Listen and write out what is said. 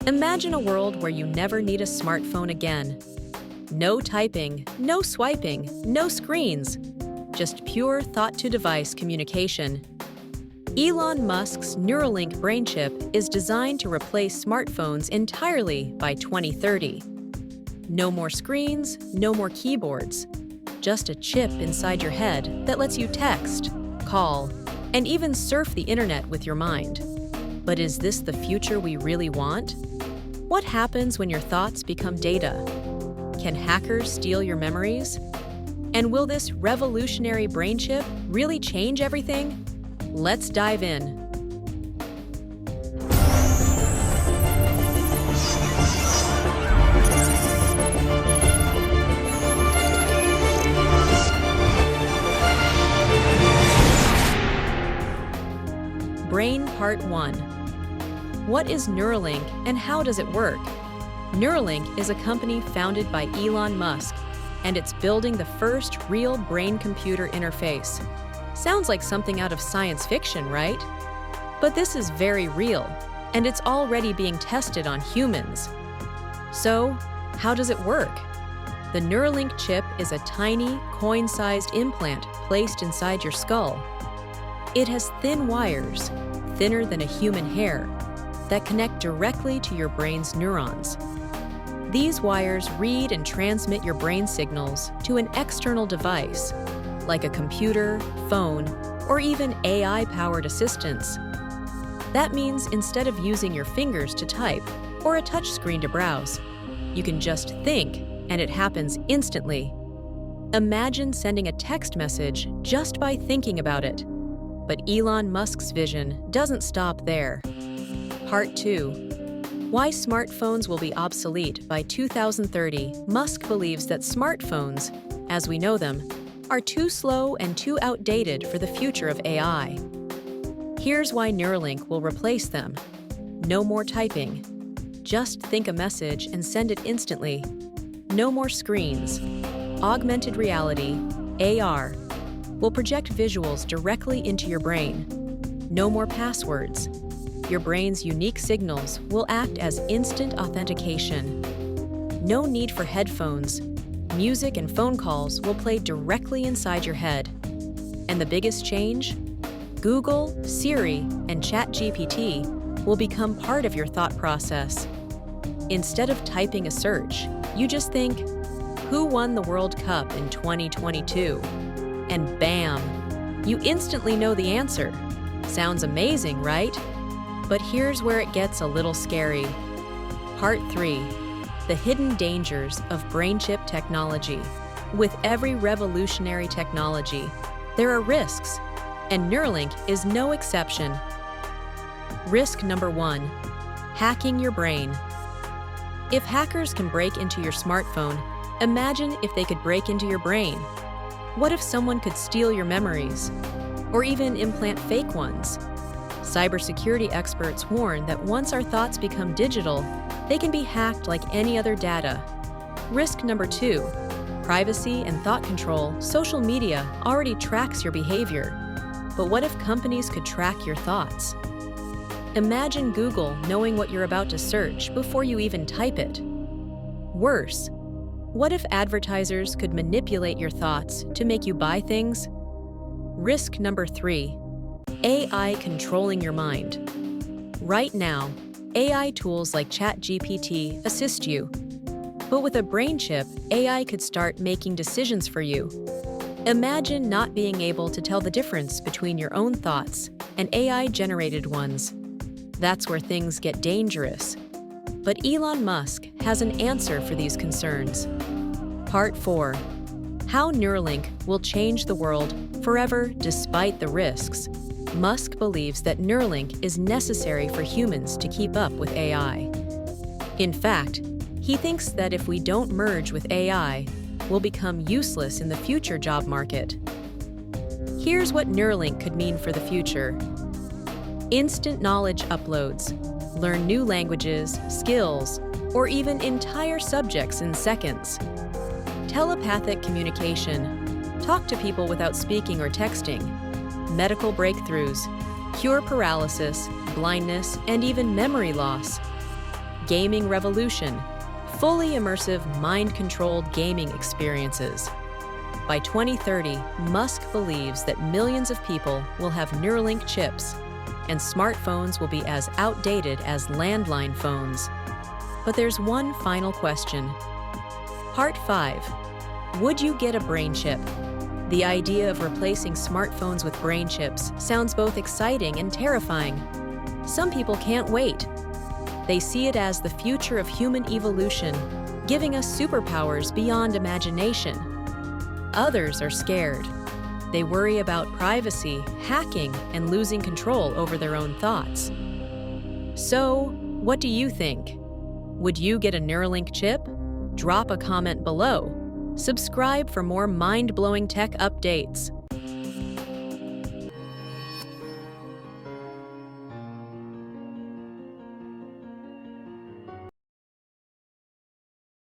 Imagine a world where you never need a smartphone again. No typing, no swiping, no screens, just pure thought-to-device communication. Elon Musk's Neuralink brain chip is designed to replace smartphones entirely by 2030. No more screens, no more keyboards, just a chip inside your head that lets you text, call, and even surf the internet with your mind. But is this the future we really want? What happens when your thoughts become data? Can hackers steal your memories? And will this revolutionary brain chip really change everything? Let's dive in. Brain Part 1. What is Neuralink and how does it work? Neuralink is a company founded by Elon Musk, and it's building the first real brain-computer interface. Sounds like something out of science fiction, right? But this is very real, and it's already being tested on humans. So, how does it work? The Neuralink chip is a tiny, coin-sized implant placed inside your skull. It has thin wires, thinner than a human hair, that connect directly to your brain's neurons. These wires read and transmit your brain signals to an external device, like a computer, phone, or even AI-powered assistants. That means instead of using your fingers to type or a touchscreen to browse, you can just think and it happens instantly. Imagine sending a text message just by thinking about it. But Elon Musk's vision doesn't stop there. Part 2. Why smartphones will be obsolete by 2030. Musk believes that smartphones, as we know them, are too slow and too outdated for the future of AI. Here's why Neuralink will replace them. No more typing. Just think a message and send it instantly. No more screens. Augmented reality, AR, will project visuals directly into your brain. No more passwords. Your brain's unique signals will act as instant authentication. No need for headphones. Music and phone calls will play directly inside your head. And the biggest change? Google, Siri, and ChatGPT will become part of your thought process. Instead of typing a search, you just think, "Who won the World Cup in 2022?" And bam, you instantly know the answer. Sounds amazing, right? But here's where it gets a little scary. Part 3. The hidden dangers of brain chip technology. With every revolutionary technology, there are risks, and Neuralink is no exception. Risk number 1. Hacking your brain. If hackers can break into your smartphone, imagine if they could break into your brain. What if someone could steal your memories, or even implant fake ones? Cybersecurity experts warn that once our thoughts become digital, they can be hacked like any other data. Risk number 2. Privacy and thought control. Social media already tracks your behavior. But what if companies could track your thoughts? Imagine Google knowing what you're about to search before you even type it. Worse, what if advertisers could manipulate your thoughts to make you buy things? Risk number 3. AI controlling your mind. Right now, AI tools like ChatGPT assist you. But with a brain chip, AI could start making decisions for you. Imagine not being able to tell the difference between your own thoughts and AI-generated ones. That's where things get dangerous. But Elon Musk has an answer for these concerns. Part 4. How Neuralink will change the world forever despite the risks. Musk believes that Neuralink is necessary for humans to keep up with AI. In fact, he thinks that if we don't merge with AI, we'll become useless in the future job market. Here's what Neuralink could mean for the future. Instant knowledge uploads. Learn new languages, skills, or even entire subjects in seconds. Telepathic communication. Talk to people without speaking or texting. Medical breakthroughs. Cure paralysis, blindness, and even memory loss. gaming revolution, fully immersive, mind-controlled gaming experiences. By 2030, Musk believes that millions of people will have Neuralink chips, and smartphones will be as outdated as landline phones. But there's one final question. Part 5. Would you get a brain chip? The idea of replacing smartphones with brain chips sounds both exciting and terrifying. Some people can't wait. They see it as the future of human evolution, giving us superpowers beyond imagination. Others are scared. They worry about privacy, hacking, and losing control over their own thoughts. So, what do you think? Would you get a Neuralink chip? Drop a comment below. Subscribe for more mind-blowing tech updates.